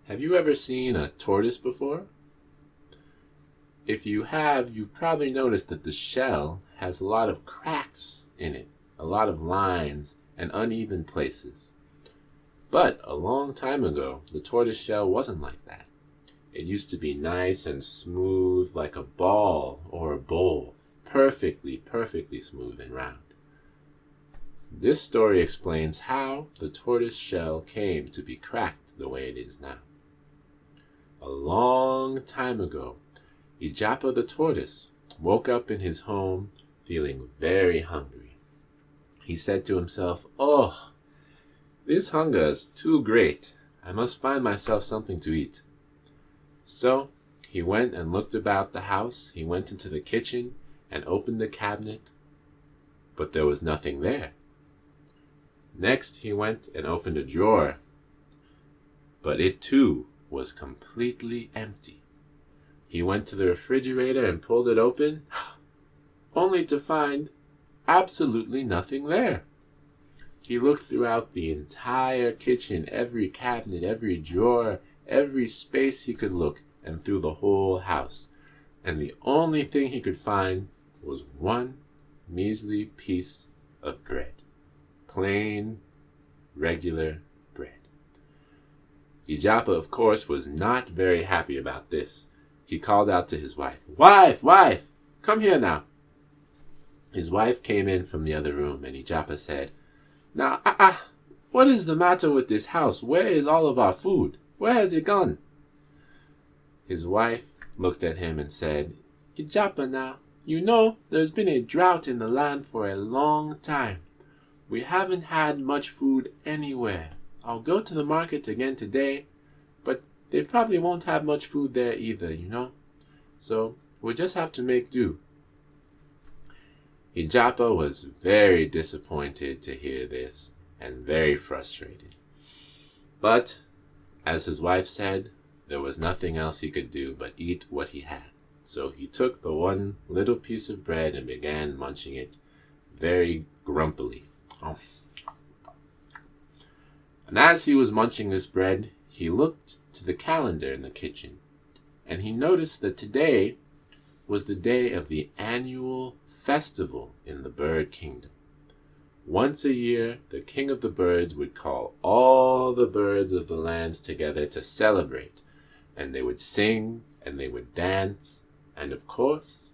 Have you ever seen a tortoise before? If you have, you've probably noticed that the shell has a lot of cracks in it, a lot of lines and uneven places. But a long time ago, the tortoise shell wasn't like that. It used to be nice and smooth like a ball or a bowl, perfectly smooth and round. This story explains how the tortoise shell came to be cracked the way it is now. A long time ago, Ijapa the tortoise woke up in his home feeling very hungry. He said to himself, "Oh, this hunger is too great. I must find myself something to eat." So he went and looked about the house. He went into the kitchen and opened the cabinet, but there was nothing there. Next he went and opened a drawer, but it too was completely empty. He went to the refrigerator and pulled it open, only to find absolutely nothing there. He looked throughout the entire kitchen, every cabinet, every drawer, every space he could look, and through the whole house. And the only thing he could find was one measly piece of bread. Plain, regular bread. Ijapa, of course, was not very happy about this. He called out to his wife, Wife, come here now." His wife came in from the other room, and Ijapa said, "Now, what is the matter with this house? Where is all of our food? Where has it gone?" His wife looked at him and said, "Ijapa now, you know there's been a drought in the land for a long time. We haven't had much food anywhere. I'll go to the market again today, but they probably won't have much food there either, you know. So we'll just have to make do." Ijapa was very disappointed to hear this and very frustrated. But, as his wife said, there was nothing else he could do but eat what he had. So he took the one little piece of bread and began munching it very grumpily. And as he was munching this bread, he looked to the calendar in the kitchen, and he noticed that today was the day of the annual festival in the bird kingdom. Once a year, the king of the birds would call all the birds of the lands together to celebrate, and they would sing, and they would dance, and of course,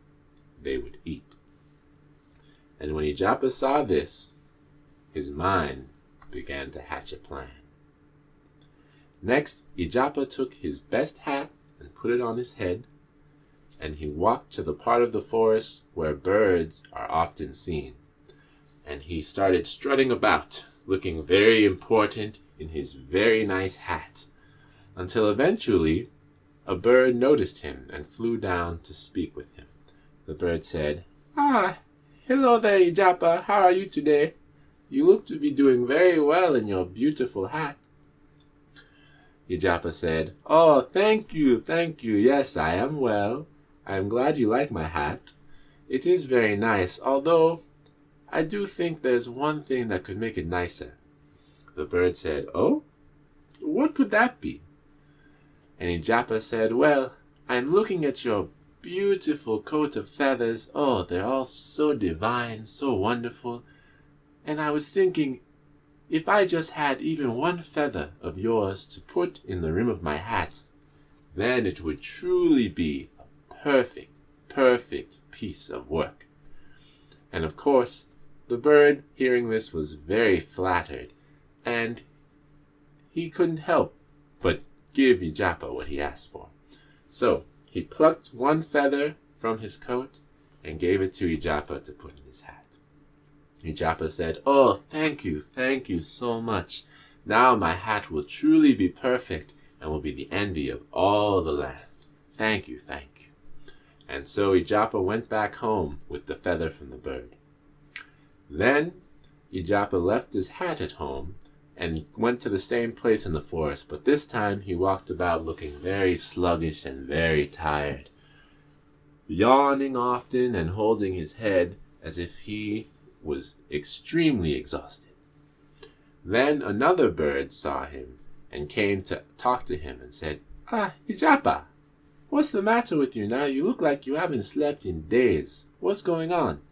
they would eat. And when Ijapa saw this, his mind began to hatch a plan. Next, Ijapa took his best hat and put it on his head, and he walked to the part of the forest where birds are often seen. And he started strutting about, looking very important in his very nice hat, until eventually a bird noticed him and flew down to speak with him. The bird said, "Hello there, Ijapa. How are you today? You look to be doing very well in your beautiful hat." Ijapa said, "Oh, thank you. Yes, I am well. I am glad you like my hat. It is very nice, although I do think there's one thing that could make it nicer." The bird said, "Oh, what could that be?" And Ijapa said, "Well, I'm looking at your beautiful coat of feathers. Oh, they're all so divine, so wonderful. And I was thinking, if I just had even one feather of yours to put in the rim of my hat, then it would truly be a perfect piece of work." And of course, the bird, hearing this, was very flattered, and he couldn't help but give Ijapa what he asked for. So he plucked one feather from his coat and gave it to Ijapa to put in his hat. Ijapa said, "Oh, thank you so much. Now my hat will truly be perfect and will be the envy of all the land. Thank you." And so Ijapa went back home with the feather from the bird. Then Ijapa left his hat at home and went to the same place in the forest, but this time he walked about looking very sluggish and very tired, yawning often and holding his head as if he was extremely exhausted. Then another bird saw him, and came to talk to him and said, "Ah, Ijapa, what's the matter with you now? You look like you haven't slept in days. What's going on?"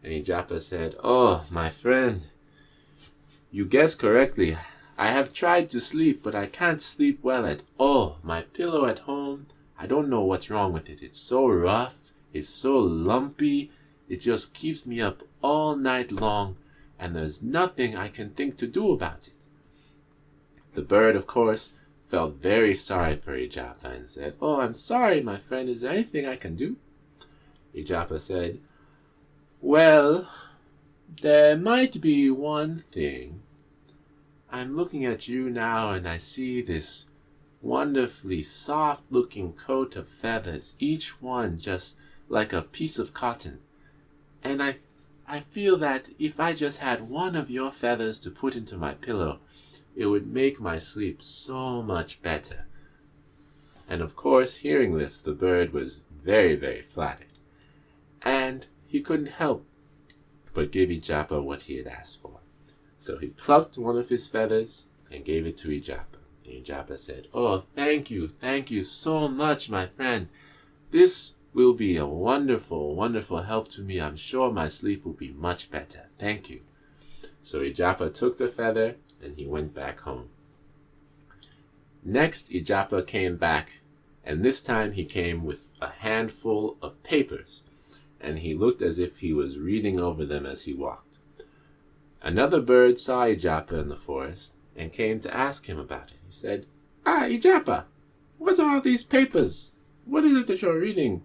And Ijapa said, "Oh, my friend, you guessed correctly. I have tried to sleep, but I can't sleep well at all. My pillow at home, I don't know what's wrong with it. It's so rough, it's so lumpy, it just keeps me up all night long, and there's nothing I can think to do about it." The bird, of course, felt very sorry for Ijapa and said, "Oh, I'm sorry, my friend. Is there anything I can do?" Ijapa said, "Well, there might be one thing. I'm looking at you now and I see this wonderfully soft-looking coat of feathers, each one just like a piece of cotton. And I feel that if I just had one of your feathers to put into my pillow, it would make my sleep so much better." And of course, hearing this, the bird was very, very flattered. And he couldn't help but give Ijapa what he had asked for. So he plucked one of his feathers and gave it to Ijapa. And Ijapa said, "Oh, thank you so much, my friend. This will be a wonderful, wonderful help to me. I'm sure my sleep will be much better. Thank you." So Ijapa took the feather and he went back home. Next, Ijapa came back, and this time he came with a handful of papers, and he looked as if he was reading over them as he walked. Another bird saw Ijapa in the forest and came to ask him about it. He said, "Ah, Ijapa, what are all these papers? What is it that you're reading?"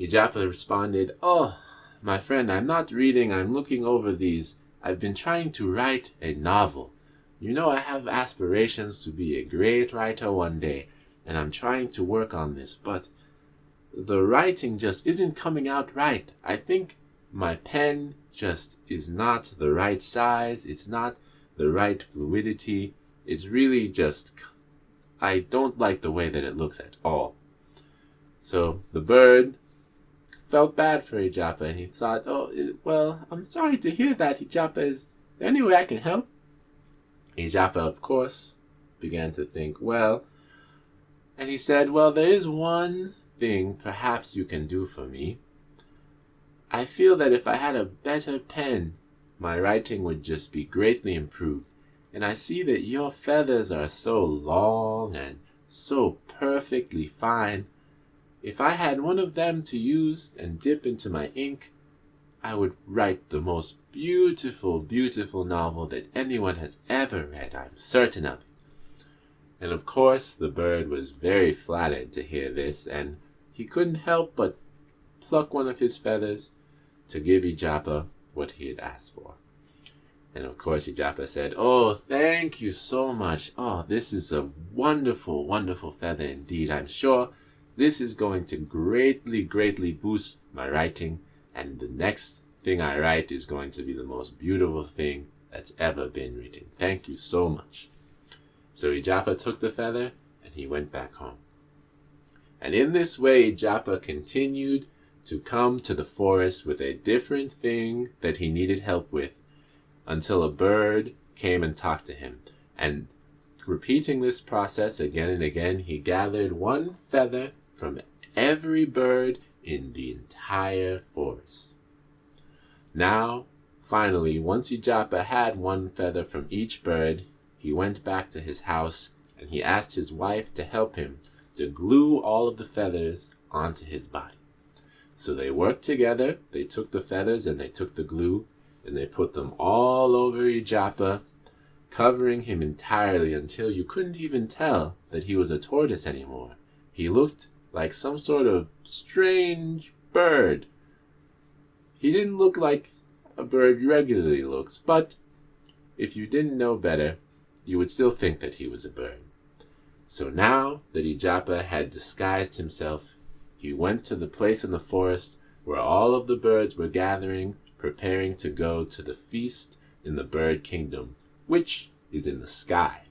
Ijapa responded, "Oh, my friend, I'm not reading, I'm looking over these. I've been trying to write a novel. You know I have aspirations to be a great writer one day, and I'm trying to work on this, but the writing just isn't coming out right. I think my pen just is not the right size. It's not the right fluidity. It's really just, I don't like the way that it looks at all." So the bird felt bad for Ijapa, and he thought, well, I'm sorry to hear that, Ijapa. Is there any way I can help?" Ijapa, of course, began to think, and he said, "Well, there is one thing perhaps you can do for me. I feel that if I had a better pen, my writing would just be greatly improved. And I see that your feathers are so long and so perfectly fine. If I had one of them to use and dip into my ink, I would write the most beautiful, beautiful novel that anyone has ever read. I'm certain of it." And of course, the bird was very flattered to hear this, and he couldn't help but pluck one of his feathers to give Ijapa what he had asked for. And of course, Ijapa said, "Oh, thank you so much. Oh, this is a wonderful, wonderful feather indeed. I'm sure this is going to greatly, greatly boost my writing, and the next thing I write is going to be the most beautiful thing that's ever been written. Thank you so much." So Ijapa took the feather and he went back home. And in this way, Ijapa continued to come to the forest with a different thing that he needed help with, until a bird came and talked to him. And repeating this process again and again, he gathered one feather from every bird in the entire forest. Now, finally, once Ijapa had one feather from each bird, he went back to his house and he asked his wife to help him to glue all of the feathers onto his body. So they worked together. They took the feathers and they took the glue and they put them all over Ijapa, covering him entirely until you couldn't even tell that he was a tortoise anymore. He looked like some sort of strange bird. He didn't look like a bird regularly looks, but if you didn't know better, you would still think that he was a bird. So now that Ijapa had disguised himself, he went to the place in the forest where all of the birds were gathering, preparing to go to the feast in the bird kingdom, which is in the sky.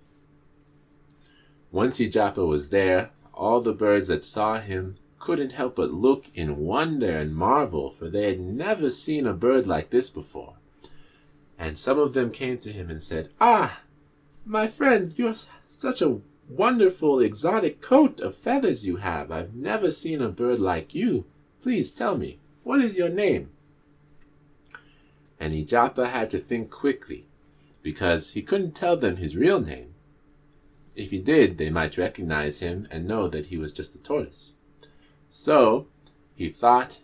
Once Ijapa was there, all the birds that saw him couldn't help but look in wonder and marvel, for they had never seen a bird like this before. And some of them came to him and said, "Ah, My friend, you're such a wonderful exotic coat of feathers you have. I've never seen a bird like you. Please tell me, what is your name?" And Ijapa had to think quickly, because he couldn't tell them his real name. If he did, they might recognize him and know that he was just a tortoise. So he thought,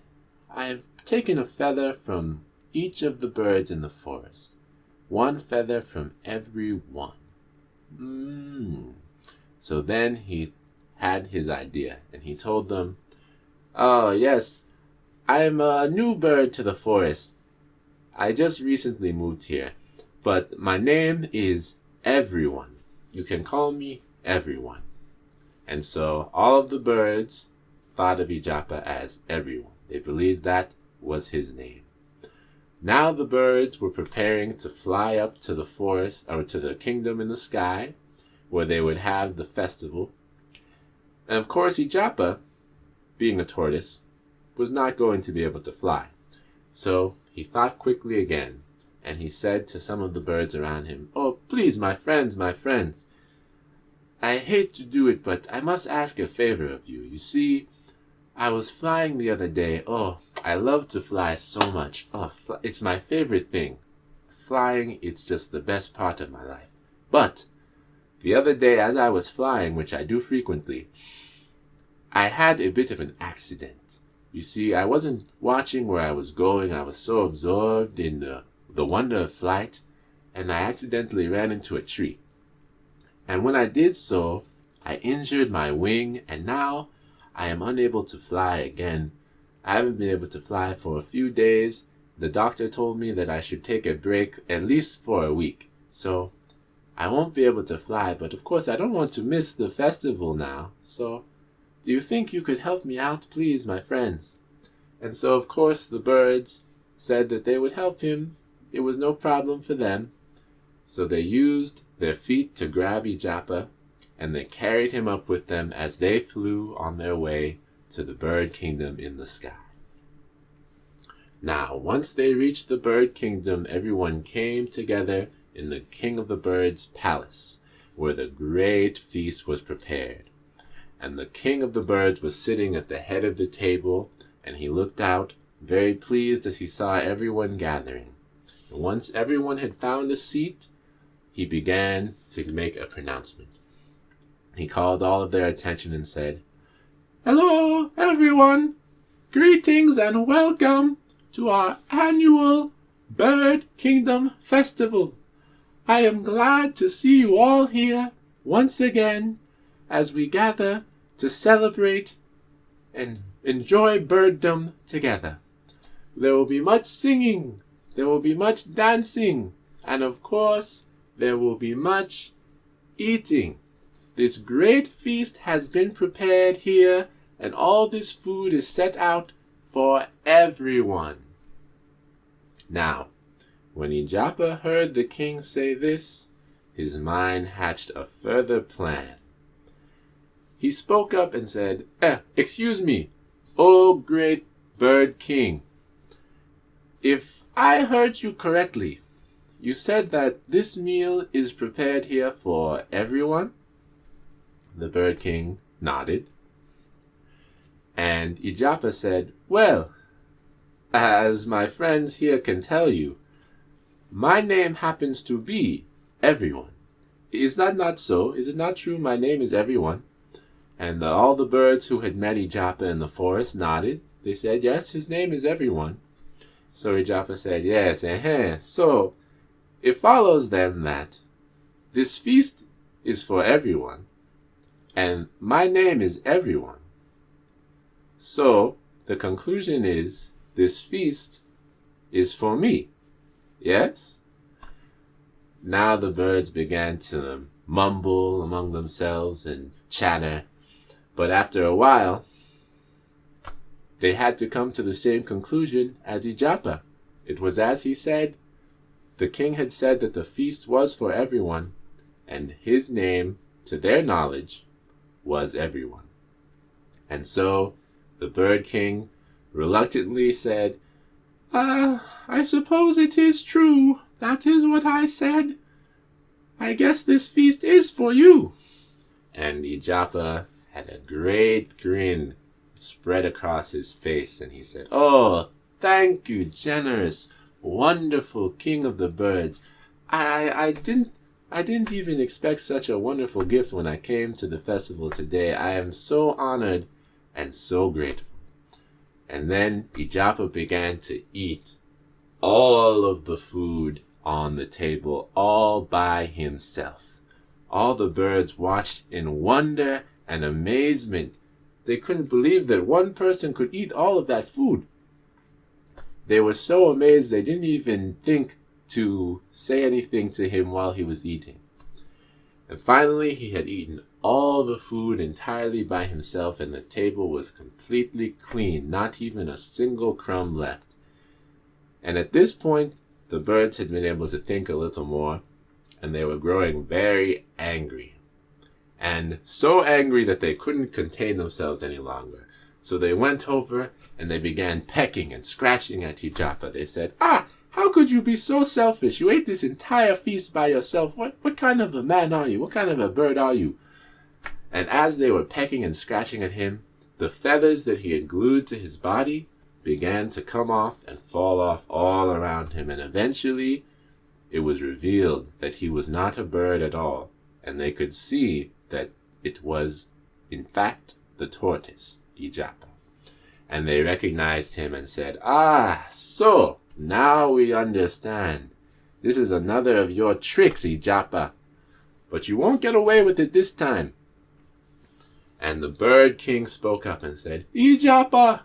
"I have taken a feather from each of the birds in the forest. One feather from every one." So then he had his idea, and he told them, "Oh, yes, I am a new bird to the forest. I just recently moved here, but my name is Everyone. You can call me Everyone." And so all of the birds thought of Ijapa as Everyone. They believed that was his name. Now the birds were preparing to fly up to the forest, or to the kingdom in the sky, where they would have the festival. And of course Ijapa, being a tortoise, was not going to be able to fly. So he thought quickly again, and he said to some of the birds around him, "Oh, please, my friends, I hate to do it, but I must ask a favor of you. You see, I was flying the other day. Oh, I love to fly so much. Oh, it's my favorite thing. Flying, it's just the best part of my life. But the other day, as I was flying, which I do frequently, I had a bit of an accident. You see, I wasn't watching where I was going. I was so absorbed in the wonder of flight, and I accidentally ran into a tree. And when I did so, I injured my wing, and now I am unable to fly again. I haven't been able to fly for a few days. The doctor told me that I should take a break at least for a week. So I won't be able to fly, but of course I don't want to miss the festival now. So do you think you could help me out, please, my friends?" And so of course the birds said that they would help him. It was no problem for them. So they used their feet to grab Ijapa, and they carried him up with them as they flew on their way to the bird kingdom in the sky. Now, once they reached the bird kingdom, everyone came together in the king of the birds' palace, where the great feast was prepared. And the king of the birds was sitting at the head of the table, and he looked out, very pleased as he saw everyone gathering. And once everyone had found a seat, he began to make a pronouncement. He called all of their attention and said, "Hello, everyone! Greetings and welcome to our annual Bird Kingdom Festival. I am glad to see you all here once again as we gather to celebrate and enjoy birddom together. There will be much singing, there will be much dancing, and of course, there will be much eating. This great feast has been prepared here, and all this food is set out for everyone." Now, when Ijapa heard the king say this, his mind hatched a further plan. He spoke up and said, "Excuse me, O great bird king. If I heard you correctly, you said that this meal is prepared here for everyone?" The bird king nodded. And Ijapa said, "Well, as my friends here can tell you, my name happens to be Everyone. Is that not so? Is it not true my name is Everyone?" And all the birds who had met Ijapa in the forest nodded. They said, "Yes, his name is Everyone." So Ijapa said, "Yes, so it follows then that this feast is for everyone, and my name is Everyone. So the conclusion is this feast is for me. Yes?" Now the birds began to mumble among themselves and chatter, but after a while, they had to come to the same conclusion as Ijapa. It was as he said. The king had said that the feast was for everyone, and his name, to their knowledge, was Everyone. And so the bird king reluctantly said, I suppose it is true. That is what I said. I guess this feast is for you. And Ijapa had a great grin spread across his face, and he said, "Oh, thank you, generous, wonderful king of the birds. I didn't even expect such a wonderful gift when I came to the festival today. I am so honored and so grateful." And then Ijapa began to eat all of the food on the table all by himself. All the birds watched in wonder and amazement. They couldn't believe that one person could eat all of that food. They were so amazed they didn't even think to say anything to him while he was eating. And finally, he had eaten all the food entirely by himself, and the table was completely clean, not even a single crumb left. And at this point, the birds had been able to think a little more, and they were growing very angry. And so angry that they couldn't contain themselves any longer. So they went over and they began pecking and scratching at Ijapa. They said, how could you be so selfish? You ate this entire feast by yourself. What kind of a man are you? What kind of a bird are you? And as they were pecking and scratching at him, the feathers that he had glued to his body began to come off and fall off all around him. And eventually, it was revealed that he was not a bird at all. And they could see that it was, in fact, the tortoise, Ijapa. And they recognized him and said, so now we understand. This is another of your tricks, Ijapa. But you won't get away with it this time. And the bird king spoke up and said, "Ijapa,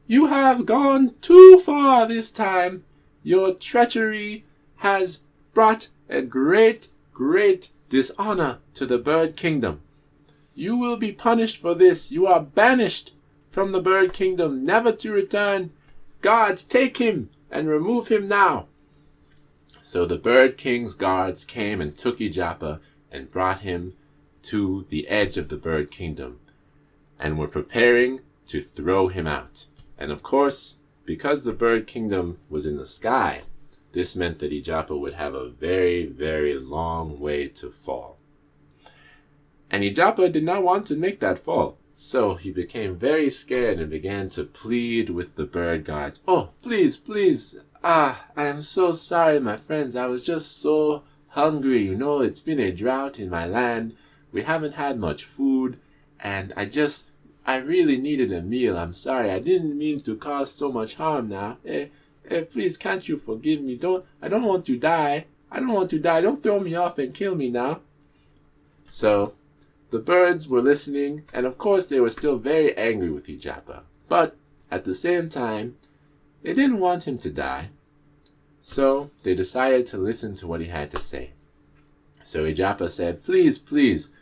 you have gone too far this time. Your treachery has brought a great, great dishonor to the bird kingdom. You will be punished for this. You are banished from the bird kingdom, never to return. Guards, take him and remove him now." So the bird king's guards came and took Ijapa and brought him to the edge of the bird kingdom and were preparing to throw him out. And of course, because the bird kingdom was in the sky, this meant that Ijapa would have a very, very long way to fall. And Ijapa did not want to make that fall. So he became very scared and began to plead with the bird guards. "Oh, please, please. I am so sorry, my friends. I was just so hungry. You know, it's been a drought in my land. We haven't had much food. And I really needed a meal. I'm sorry. I didn't mean to cause so much harm now. Please, can't you forgive me? I don't want to die. I don't want to die. Don't throw me off and kill me now." So the birds were listening, and of course they were still very angry with Ijapa. But at the same time, they didn't want him to die. So they decided to listen to what he had to say. So Ijapa said, "Please, please,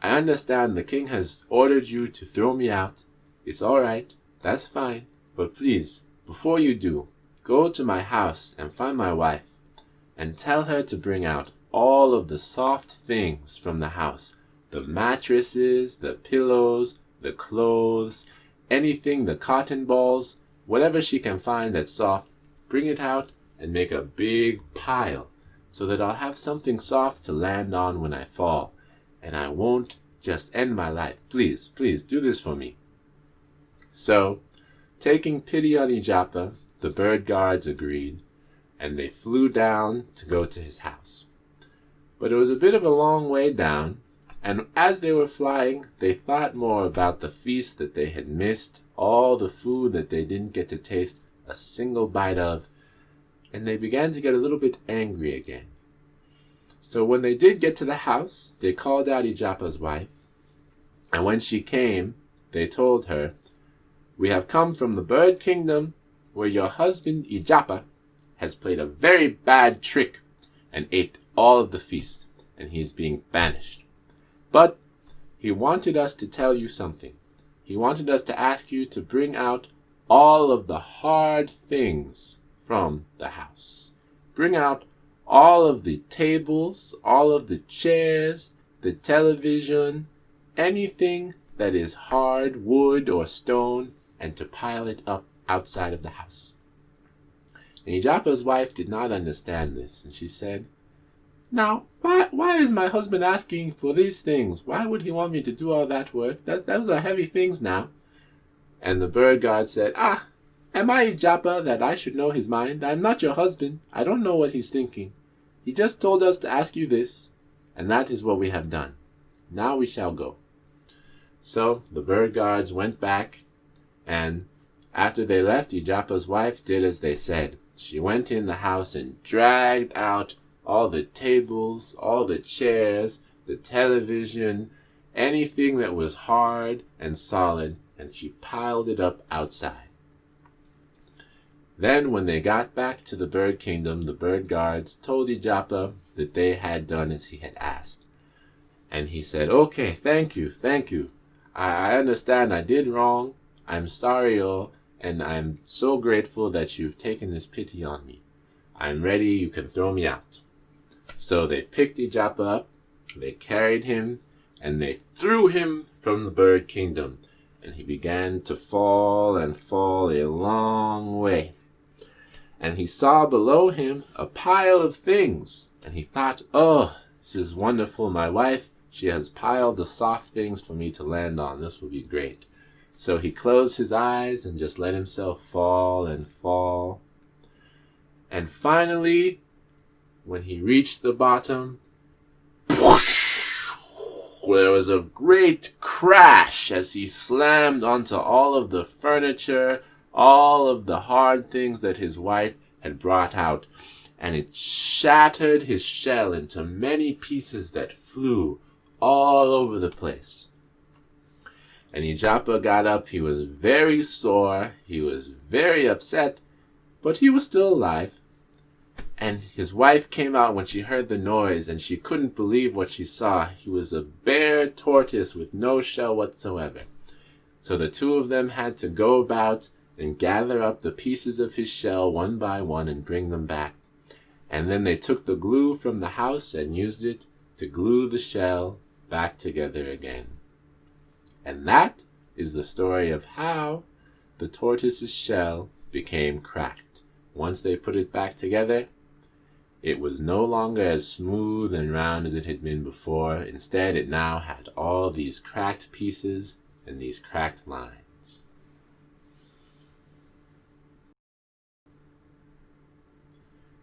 I understand the king has ordered you to throw me out. It's all right. That's fine. But please, before you do, go to my house and find my wife and tell her to bring out all of the soft things from the house. The mattresses, the pillows, the clothes, anything, the cotton balls, whatever she can find that's soft, bring it out and make a big pile so that I'll have something soft to land on when I fall. And I won't just end my life. Please, please do this for me." So, taking pity on Ijapa, the bird guards agreed, and they flew down to go to his house. But it was a bit of a long way down, and as they were flying, they thought more about the feast that they had missed, all the food that they didn't get to taste a single bite of, and they began to get a little bit angry again. So when they did get to the house, they called out Ijapa's wife, and when she came, they told her, "We have come from the bird kingdom where your husband Ijapa has played a very bad trick and ate all of the feast, and he's being banished. But he wanted us to tell you something. He wanted us to ask you to bring out all of the hard things from the house. Bring out all of the tables, all of the chairs, the television, anything that is hard, wood or stone, and to pile it up outside of the house." And Ijapa's wife did not understand this, and she said, Now, why is my husband asking for these things? Why would he want me to do all that work? Those are heavy things now. And the bird god said, am I a Japa that I should know his mind? I'm not your husband. I don't know what he's thinking. He just told us to ask you this, and that is what we have done. Now we shall go. So the bird gods went back, and after they left, Ijapa's wife did as they said. She went in the house and dragged out all the tables, all the chairs, the television, anything that was hard and solid, and she piled it up outside. Then when they got back to the bird kingdom, the bird guards told Ijapa that they had done as he had asked. And he said, okay, thank you. I understand I did wrong. I'm sorry, and I'm so grateful that you've taken this pity on me. I'm ready, you can throw me out. So they picked Ijapa up, they carried him, and they threw him from the bird kingdom. And he began to fall and fall a long way. And he saw below him a pile of things. And he thought, this is wonderful. My wife, she has piled the soft things for me to land on. This will be great. So he closed his eyes and just let himself fall and fall. And finally, when he reached the bottom, whoosh, there was a great crash as he slammed onto all of the furniture, all of the hard things that his wife had brought out, and it shattered his shell into many pieces that flew all over the place. And Ijapa got up. He was very sore. He was very upset, but he was still alive. And his wife came out when she heard the noise, and she couldn't believe what she saw. He was a bare tortoise with no shell whatsoever. So the two of them had to go about and gather up the pieces of his shell one by one and bring them back. And then they took the glue from the house and used it to glue the shell back together again. And that is the story of how the tortoise's shell became cracked. Once they put it back together, it was no longer as smooth and round as it had been before. Instead, it now had all these cracked pieces and these cracked lines.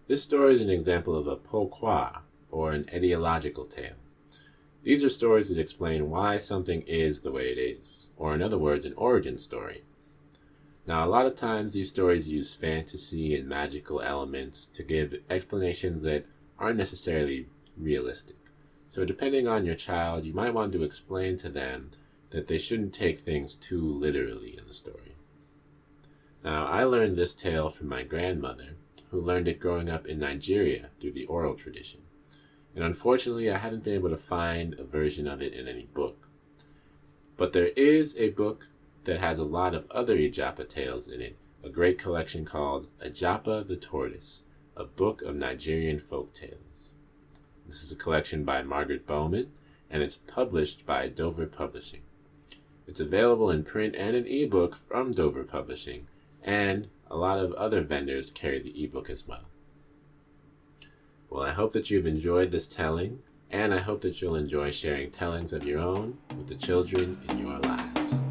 This story is an example of a pourquoi, or an etiological tale. These are stories that explain why something is the way it is, or in other words, an origin story. Now, a lot of times these stories use fantasy and magical elements to give explanations that aren't necessarily realistic. So depending on your child, you might want to explain to them that they shouldn't take things too literally in the story. Now, I learned this tale from my grandmother, who learned it growing up in Nigeria through the oral tradition. And unfortunately, I haven't been able to find a version of it in any book. But there is a book that has a lot of other Ijapa tales in it, a great collection called Ijapa the Tortoise, a book of Nigerian folk tales. This is a collection by Margaret Bowman, and it's published by Dover Publishing. It's available in print and an ebook from Dover Publishing, and a lot of other vendors carry the ebook as well. Well, I hope that you've enjoyed this telling, and I hope that you'll enjoy sharing tellings of your own with the children in your lives.